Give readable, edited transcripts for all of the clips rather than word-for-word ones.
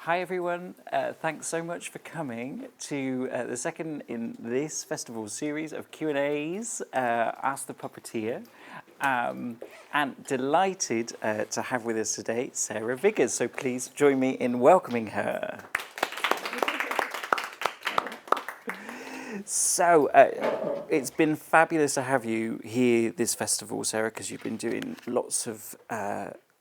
Hi everyone, thanks so much for coming to the second in this festival series of Q&As, Ask the Puppeteer. And delighted to have with us today Sarah Vigars, so please join me in welcoming her. So, it's been fabulous to have you here this festival, Sarah, because you've been doing lots of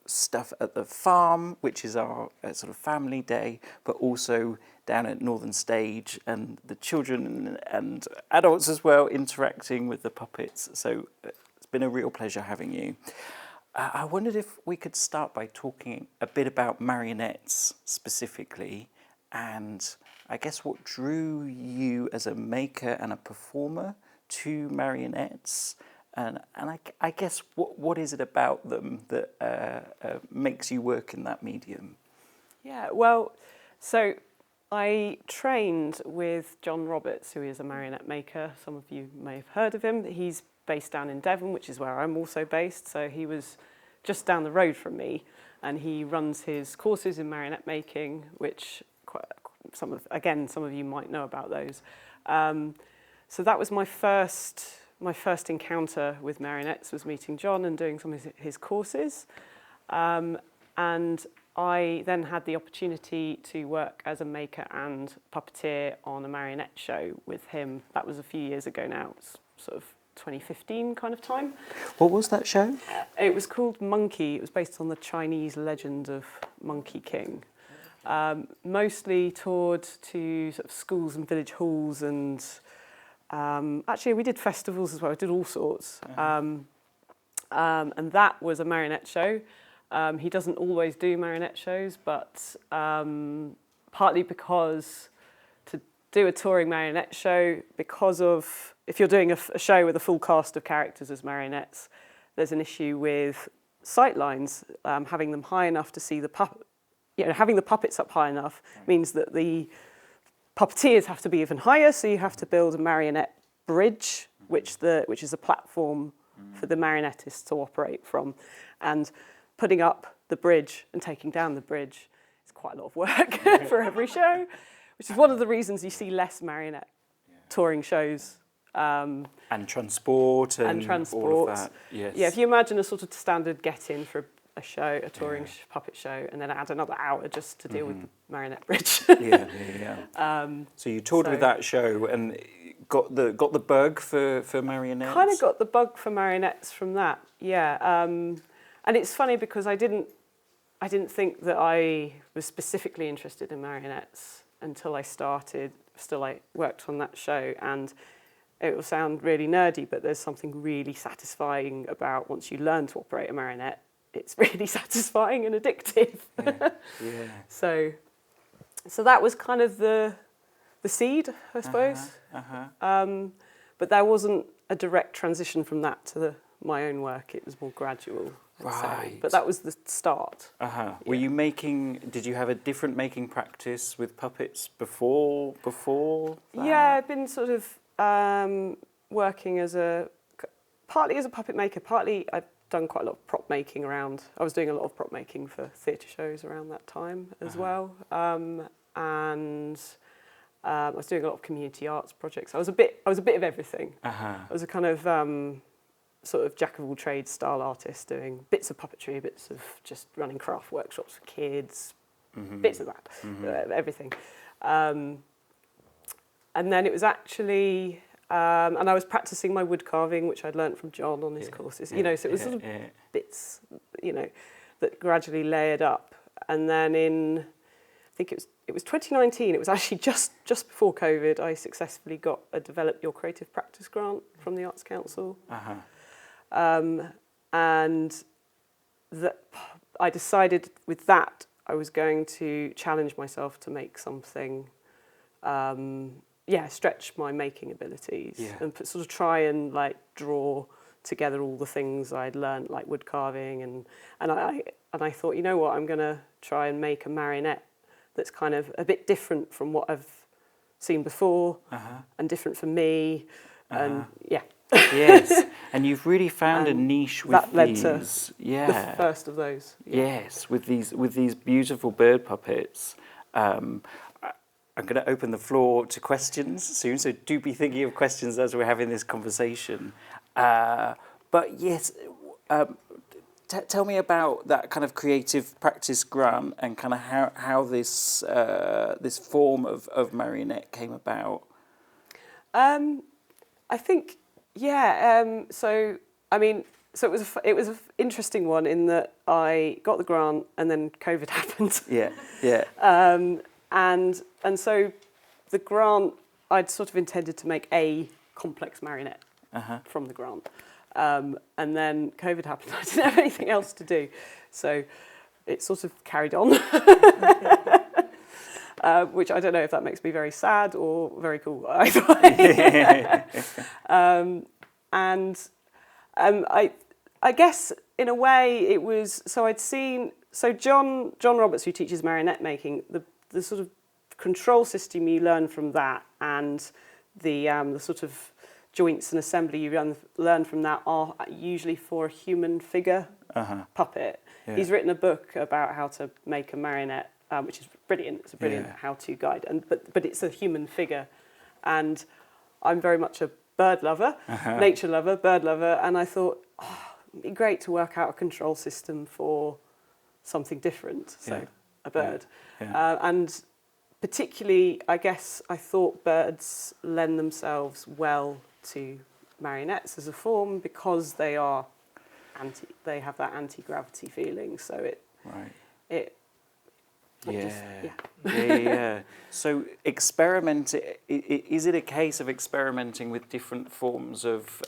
stuff at the farm, which is our sort of family day, but also down at Northern Stage, and the children and adults as well interacting with the puppets. So it's been a real pleasure having you. I wondered if we could start by talking a bit about marionettes specifically, and I guess what drew you as a maker and a performer to marionettes. And I guess what is it about them that makes you work in that medium? Yeah, well, so I trained with John Roberts, who is a marionette maker. Some of you may have heard of him. He's based down in Devon, which is where I'm also based. So he was just down the road from me, and he runs his courses in marionette making, which some of you might know about those. So that was my first encounter with marionettes, was meeting John and doing some of his courses. And I then had the opportunity to work as a maker and puppeteer on a marionette show with him. That was a few years ago now. It's sort of 2015 kind of time. What was that show? It was called Monkey. It was based on the Chinese legend of Monkey King. Mostly toured to sort of schools and village halls, and actually we did festivals as well. I did all sorts. And that was a marionette show. He doesn't always do marionette shows, but partly because to do a touring marionette show, because of if you're doing a show with a full cast of characters as marionettes, there's an issue with sight lines. Having them high enough to see the having the puppets up high enough means that the puppeteers have to be even higher, so you have to build a marionette bridge, which is a platform for the marionettist to operate from. And putting up the bridge and taking down the bridge is quite a lot of work for every show, which is one of the reasons you see less marionette touring shows. And transport and all of that. Yes. Yeah, if you imagine a sort of standard get-in for a show, a touring puppet show, and then add another hour just to deal with the marionette bridge. So you toured with that show and got the bug for marionettes? Kind of got the bug for marionettes from that, yeah. And it's funny because I didn't think that I was specifically interested in marionettes until I worked on that show, and it will sound really nerdy, but there's something really satisfying about once you learn to operate a marionette. It's really satisfying and addictive. So that was kind of the seed, I suppose. But there wasn't a direct transition from that to my own work. It was more gradual, I'd say. But that was the start. Were you did you have a different making practice with puppets before that? Yeah, I've been sort of working partly as a puppet maker, partly I've done quite a lot of prop making around. I was doing a lot of prop making for theatre shows around that time as well. And I was doing a lot of community arts projects. I was a bit of everything. I was a kind of sort of jack of all trades style artist, doing bits of puppetry, bits of just running craft workshops for kids, bits of that, everything. And then it was actually, and I was practicing my wood carving, which I'd learnt from John on his courses. So it was sort of bits, that gradually layered up. And then I think it was 2019. It was actually just before COVID. I successfully got a Develop Your Creative Practice grant from the Arts Council, and that I decided with that I was going to challenge myself to make something. Stretch my making abilities and sort of try and draw together all the things I'd learned, like wood carving, and I thought, you know what, I'm going to try and make a marionette that's kind of a bit different from what I've seen before, and different for me, and Yes, and you've really found a niche with that led these. To the first of those. Yes, with these beautiful bird puppets. I'm going to open the floor to questions soon, so do be thinking of questions as we're having this conversation. But yes, tell me about that kind of creative practice grant and kind of how this this form of marionette came about. I think, yeah. So I mean, so it was an interesting one in that I got the grant and then COVID happened. Yeah, yeah. And so the grant, I'd sort of intended to make a complex marionette from the grant. And then COVID happened. I didn't have anything else to do. So it sort of carried on, which I don't know if that makes me very sad or very cool either way. I guess in a way it was, so I'd seen, so John Roberts, who teaches marionette making, the sort of control system you learn from that and the sort of joints and assembly you learn from that are usually for a human figure puppet. Yeah. He's written a book about how to make a marionette, which is brilliant. It's a brilliant how-to guide, but it's a human figure. And I'm very much a bird lover, nature lover, bird lover, and I thought, it'd be great to work out a control system for something different, so a bird. And particularly, I guess I thought birds lend themselves well to marionettes as a form because they have that anti-gravity feeling. So So is it a case of experimenting with different forms of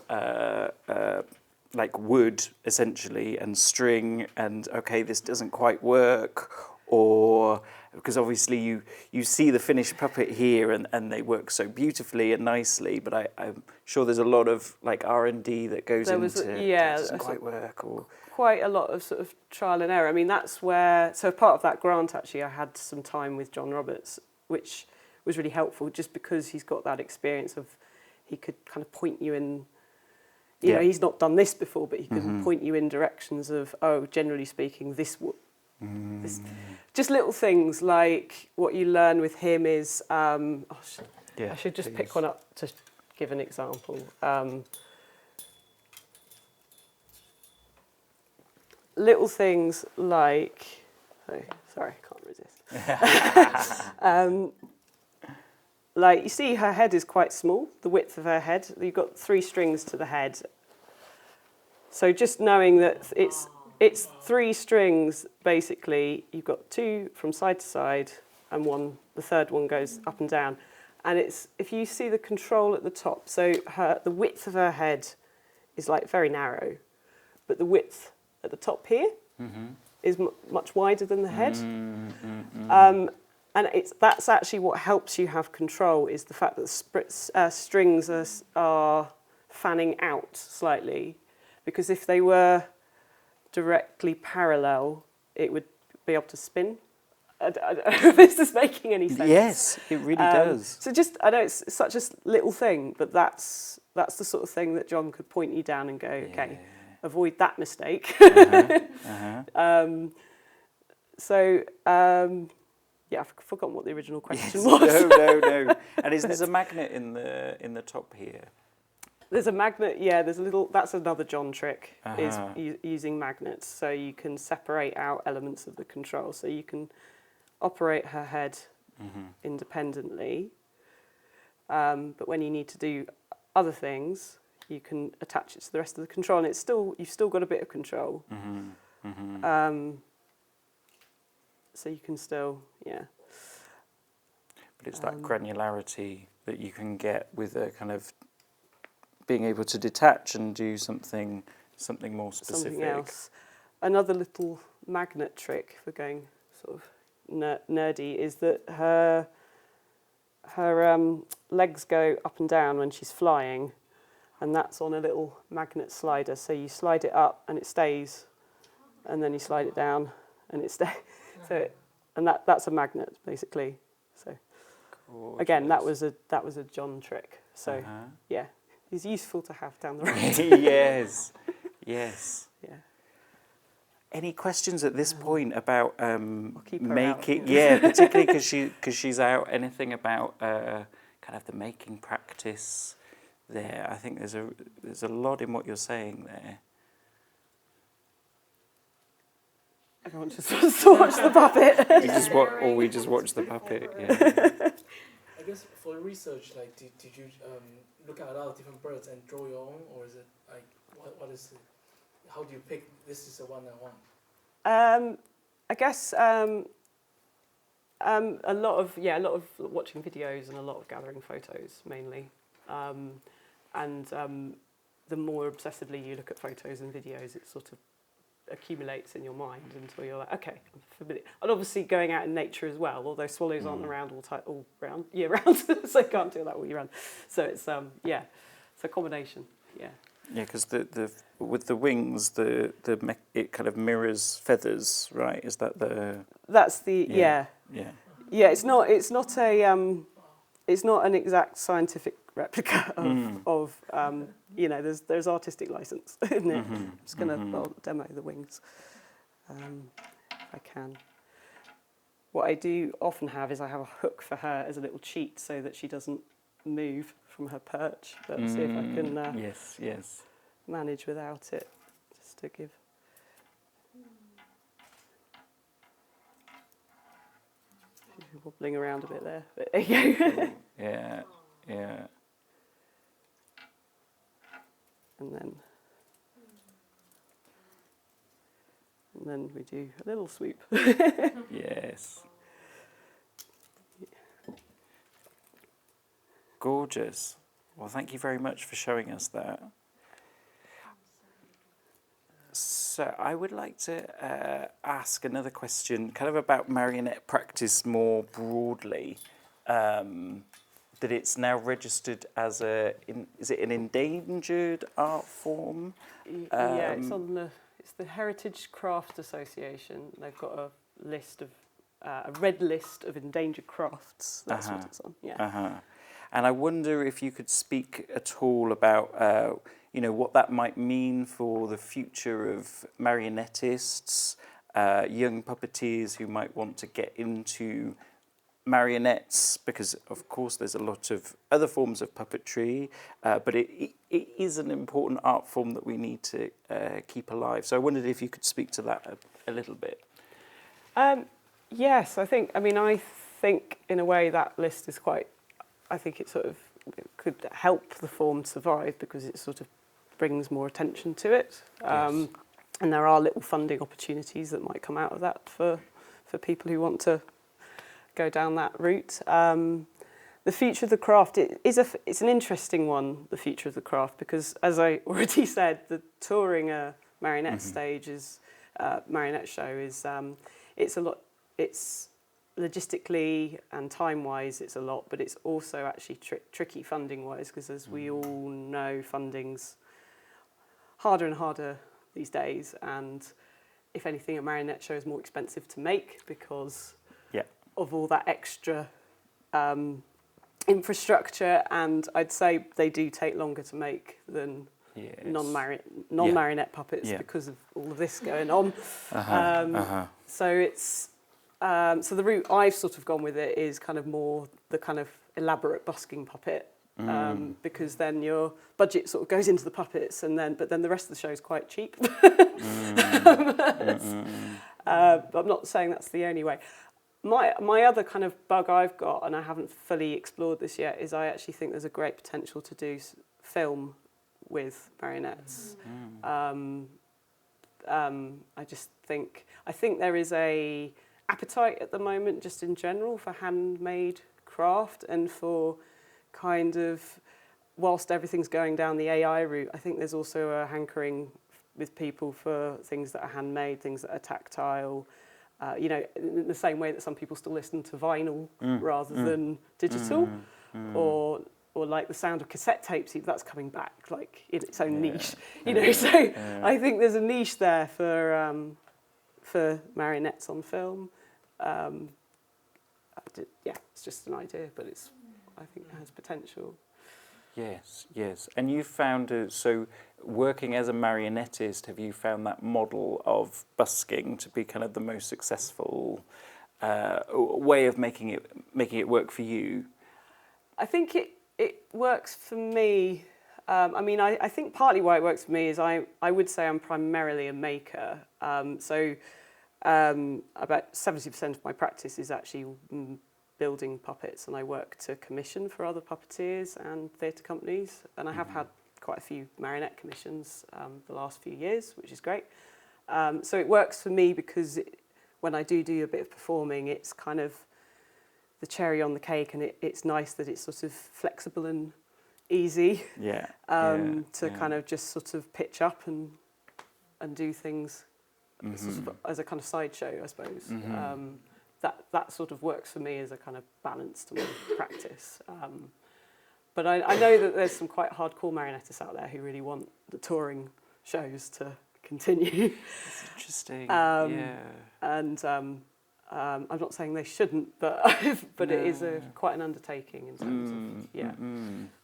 like wood essentially and string and okay, this doesn't quite work, or because obviously you see the finished puppet here and they work so beautifully and nicely, but I'm sure there's a lot of like R&D that goes into it doesn't quite work, or quite a lot of sort of trial and error. I mean, that's where, so part of that grant actually I had some time with John Roberts, which was really helpful just because he's got that experience of, he could kind of point you in, you know, he's not done this before, but he could point you in directions of, generally speaking, this just little things like what you learn with him is, I should just pick one up to give an example. Little things like, sorry, I can't resist. Like you see her head is quite small, the width of her head. You've got 3 strings to the head. So just knowing that it's 3 strings, basically, you've got 2 from side to side and the third one goes up and down. And it's, if you see the control at the top, so the width of her head is like very narrow, but the width at the top here is much wider than the head. And that's actually what helps you have control, is the fact that strings are fanning out slightly, because if they were directly parallel, it would be able to spin. I don't know if this is making any sense. Yes, it really does. So just, I know it's such a little thing, but that's the sort of thing that John could point you down and go, okay, avoid that mistake. I've forgotten what the original question was. No. And is there a magnet in the top here? There's a magnet, there's a little, that's another John trick, is using magnets. So you can separate out elements of the control. So you can operate her head independently. But when you need to do other things, you can attach it to the rest of the control. And you've still got a bit of control. So you can still, But it's that granularity that you can get with a kind of being able to detach and do something more specific. Something else. Another little magnet trick for going sort of nerdy is that her legs go up and down when she's flying, and that's on a little magnet slider. So you slide it up and it stays, and then you slide it down and it stays. That's a magnet basically. So gorgeous. Again, that was a John trick. So it's useful to have down the road. Yes. Yeah. Any questions at this point about keep her making? out. Yeah, particularly because she's out. Anything about kind of the making practice there? I think there's a lot in what you're saying there. Everyone just wants to watch the puppet. We just watch the puppet. Yeah. I guess for research, like, did you look at a lot of different birds and draw your own, or is it like what is it? How do you pick this is the one I want? I guess a lot of watching videos and a lot of gathering photos mainly, and the more obsessively you look at photos and videos, it sort of accumulates in your mind until you're like, okay, I'm familiar. And obviously going out in nature as well, although swallows aren't around all year round, so you can't do that all year round. So it's it's a combination. Yeah. Yeah, because with the wings, it kind of mirrors feathers, right? Is that the? That's the Yeah. It's not an exact scientific replica of there's artistic license in it. I'm just gonna demo the wings if I can. What I do often have is I have a hook for her as a little cheat so that she doesn't move from her perch. Let's see if I can yes. manage without it, just to give. She's wobbling around a bit there, but there you go. Yeah. And then we do a little swoop. Yes. Gorgeous. Well, thank you very much for showing us that. So I would like to ask another question, kind of about marionette practice more broadly. That it's now registered as is it an endangered art form? It's the Heritage Craft Association. They've got a list of a red list of endangered crafts. That's what it's on. Yeah. And I wonder if you could speak at all about what that might mean for the future of marionettists, young puppeteers who might want to get into marionettes, because of course there's a lot of other forms of puppetry, but it is an important art form that we need to keep alive. So I wondered if you could speak to that a little bit. Yes, I think in a way that list is quite, I think it could help the form survive because it sort of brings more attention to it. Yes. And there are little funding opportunities that might come out of that for people who want to go down that route. The future of the craft, it's an interesting one, the future of the craft, because as I already said, the touring a marionette stage is, marionette show is, it's a lot, it's logistically and time-wise it's a lot, but it's also actually tricky funding-wise, because as we all know, funding's harder and harder these days, and if anything, a marionette show is more expensive to make because of all that extra infrastructure, and I'd say they do take longer to make than non-marionette puppets because of all of this going on. So it's so the route I've sort of gone with it is kind of more the kind of elaborate busking puppet, because then your budget sort of goes into the puppets, but then the rest of the show is quite cheap. But I'm not saying that's the only way. My other kind of bug I've got, and I haven't fully explored this yet, is I actually think there's a great potential to do film with marionettes. I think there is a appetite at the moment, just in general, for handmade craft and for kind of, whilst everything's going down the AI route, I think there's also a hankering with people for things that are handmade, things that are tactile. In the same way that some people still listen to vinyl rather than digital, or like the sound of cassette tapes, that's coming back like in its own niche, So I think there's a niche there for marionettes on film. It's just an idea, but I think it has potential. Yes, yes. And you found, so working as a marionettist, have you found that model of busking to be kind of the most successful way of making it work for you? I think it works for me. I mean, I think partly why it works for me is I would say I'm primarily a maker. About 70% of my practice is actually building puppets, and I work to commission for other puppeteers and theatre companies. And I have had quite a few marionette commissions the last few years, which is great. So it works for me because when I do a bit of performing, it's kind of the cherry on the cake, and it's nice that it's sort of flexible and easy to kind of just sort of pitch up and do things sort of as a kind of sideshow, I suppose. That sort of works for me as a kind of balance to my practice. But I know that there's some quite hardcore marionettists out there who really want the touring shows to continue. That's interesting. And I'm not saying they shouldn't, but but it is quite an undertaking in terms of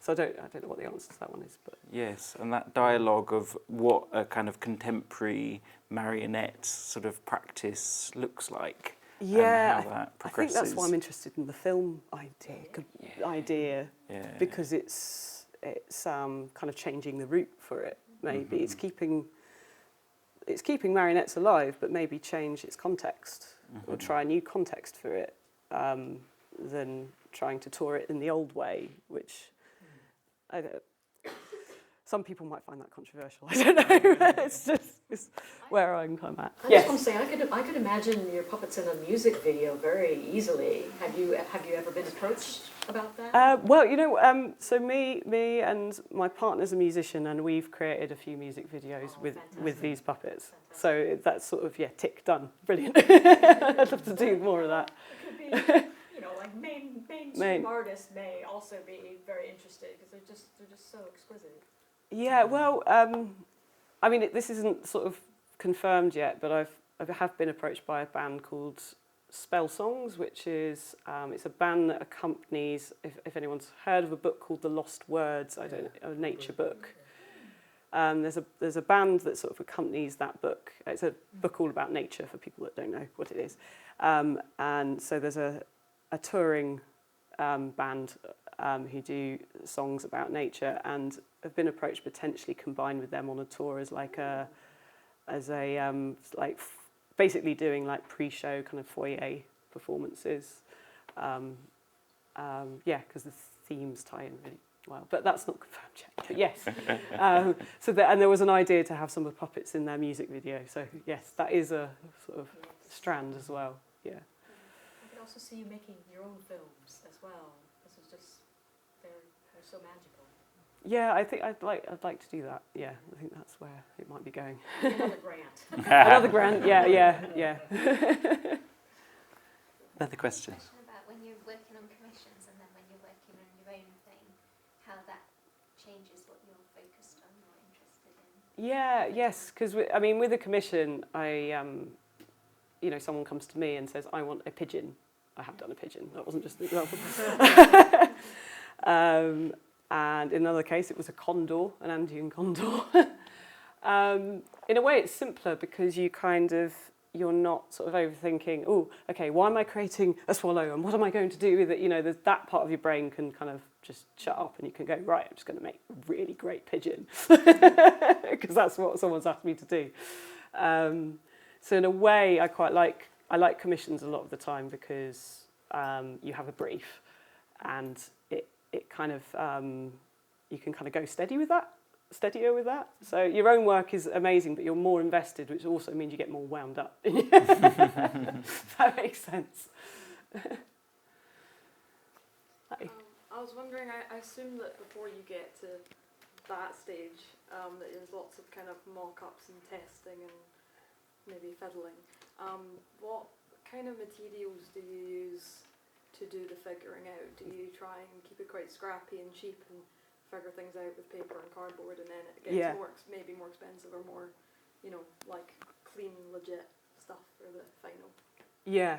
So I don't know what the answer to that one is, but yes, and that dialogue of what a kind of contemporary marionette sort of practice looks like. Yeah, and how that I think progresses. that's why I'm interested in the film idea, because it's kind of changing the route for it. Maybe it's keeping marionettes alive, but maybe change its context or try a new context for it, than trying to tour it in the old way, which I don't. Some people might find that controversial. I don't know. it's where I'm kind of at. I just want to say, I could imagine your puppets in a music video very easily. Have you ever been approached about that? Well, you know, so me and my partner's a musician, and we've created a few music videos with these puppets. Fantastic. So that's sort of tick done. Brilliant. I'd love to do more of that. It could be, like mainstream artists may also be very interested because they're just so exquisite. Yeah, well, I mean, this isn't sort of confirmed yet, but I have been approached by a band called Spell Songs, which is it's a band that accompanies, if anyone's heard of a book called The Lost Words, a nature book. There's a band that sort of accompanies that book. It's a book all about nature for people that don't know what it is. And so there's a touring band who do songs about nature, and have been approached potentially combined with them on a tour as basically doing like pre-show kind of foyer performances. Because the themes tie in really well, but that's not confirmed yet. But yes, and there was an idea to have some of the puppets in their music video. So yes, that is a sort of strand as well. Yeah. I could also see you making your own films as well. This is just they're so magical. Yeah, I think I'd like to do that. Yeah, I think that's where it might be going. Another grant. Another grant. Yeah. Another question. About when you're working on commissions and then when you're working on your own thing, how that changes what you're focused on or interested in. Yeah. Yes. Because I mean, with a commission, someone comes to me and says, "I want a pigeon." I have done a pigeon. That wasn't just an example. And in another case, it was a condor, an Andean condor. In a way, it's simpler because you're not sort of overthinking, oh, okay, why am I creating a swallow and what am I going to do with it? There's that part of your brain can kind of just shut up and you can go, right, I'm just going to make a really great pigeon because that's what someone's asked me to do. So in a way, I like commissions a lot of the time because you have a brief and it kind of, you can kind of go steadier with that. So your own work is amazing, but you're more invested, which also means you get more wound up. That makes sense. I was wondering, I assume that before you get to that stage, that there's lots of kind of mock-ups and testing and maybe fiddling. What kind of materials do you use to do the figuring out? Do you try and keep it quite scrappy and cheap and figure things out with paper and cardboard, and then it gets maybe more expensive or more, like clean, legit stuff for the final? Yeah.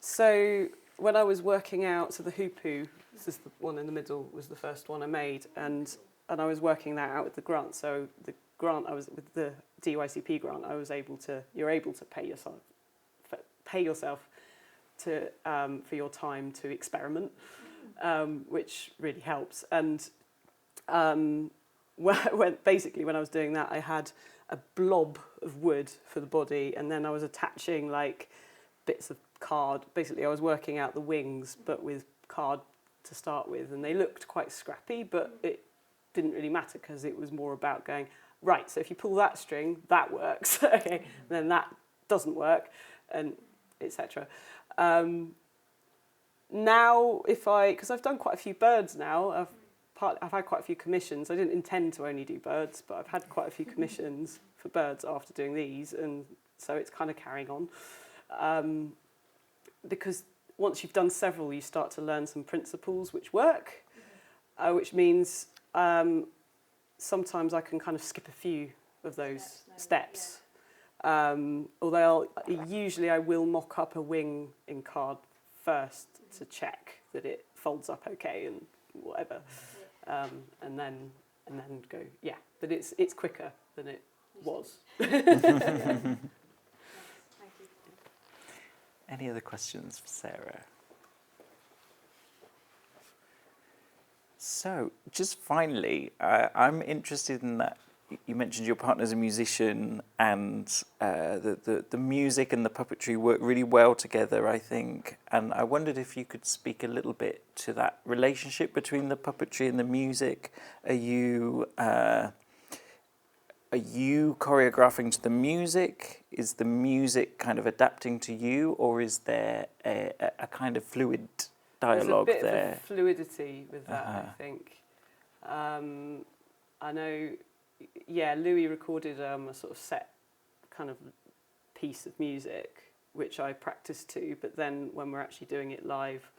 So when I was working out, the hoopoo this is the one in the middle was the first one I made, and I was working that out with the grant. So the grant I was with the DYCP grant, you're able to pay yourself to for your time to experiment, which really helps. And when I was doing that, I had a blob of wood for the body, and then I was attaching like bits of card. Basically, I was working out the wings, but with card to start with, and they looked quite scrappy, but it didn't really matter because it was more about going, right, so if you pull that string, that works, okay, then that doesn't work, and etc. Now, because I've done quite a few birds now, I've had quite a few commissions. I didn't intend to only do birds, but I've had quite a few commissions for birds after doing these, and so it's kind of carrying on. Because once you've done several, you start to learn some principles which work, which means sometimes I can kind of skip a few of those steps. Although usually I will mock up a wing in card first to check that it folds up okay and whatever, and then go, yeah, but it's quicker than it was. Any other questions for Sarah? So, just finally, I'm interested in that. You mentioned your partner's a musician, and the music and the puppetry work really well together, I think. And I wondered if you could speak a little bit to that relationship between the puppetry and the music. Are you choreographing to the music? Is the music kind of adapting to you, or is there a kind of fluid dialogue there? There's a bit of fluidity with that, I think. I know, Louis recorded a sort of set kind of piece of music, which I practiced to, but then when we're actually doing it live,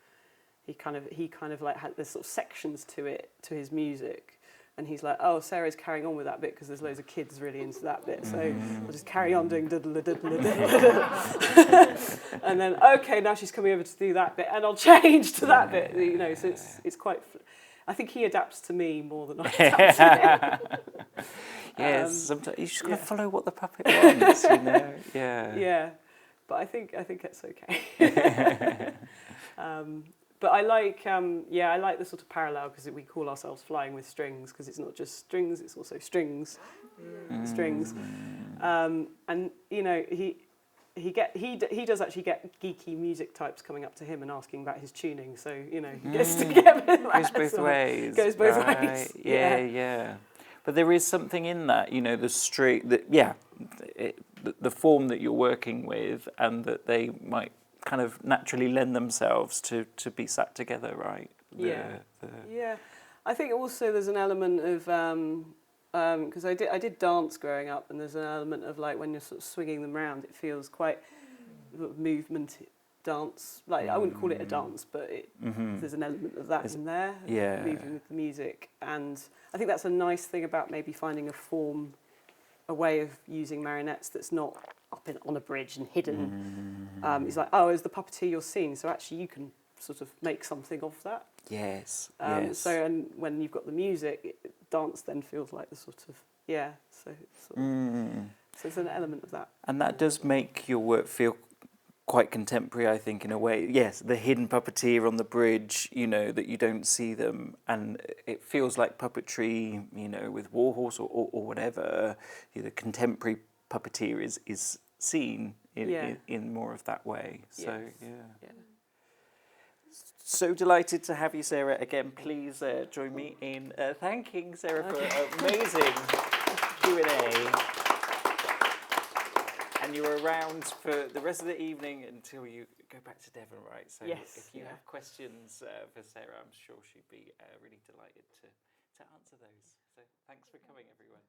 he kind of like had there's sort of sections to it, to his music. And he's like, oh, Sarah's carrying on with that bit because there's loads of kids really into that bit. So I'll just carry on doing diddle diddle diddle. And then, okay, now she's coming over to do that bit, and I'll change to that bit. You know, so it's quite. I think he adapts to me more than I adapt to him. Yes, sometimes you just got to follow what the puppet wants, you know. Yeah. Yeah, but I think it's okay. But I like the sort of parallel because we call ourselves Flying with Strings because it's not just strings, it's also strings, strings, and you know he does actually get geeky music types coming up to him and asking about his tuning, so you know he gets to get goes both ways. Goes both ways. Yeah. But there is something in that, you know, the form that you're working with, and that they might kind of naturally lend themselves to be sat together, right? Yeah. I think also there's an element of because I did dance growing up, and there's an element of like when you're sort of swinging them around, it feels quite movement dance. Like I wouldn't call it a dance, but there's an element of that in there. Yeah. Moving with the music, and I think that's a nice thing about maybe finding a way of using marionettes that's not up on a bridge and hidden. It's like, oh, as the puppeteer you're seeing, so actually you can sort of make something of that. Yes. So, and when you've got the music, dance then feels like the sort of, so there's an element of that. And that does make your work feel quite contemporary, I think, in a way. Yes, the hidden puppeteer on the bridge, you know, that you don't see them, and it feels like puppetry, you know, with Warhorse or whatever, the contemporary puppeteer is seen in more of that way. So, yeah. So delighted to have you, Sarah. Again, please join me in thanking Sarah for an amazing Q&A. And you're around for the rest of the evening until you go back to Devon, right? So if you have questions for Sarah, I'm sure she'd be really delighted to answer those. So thanks for coming, everyone.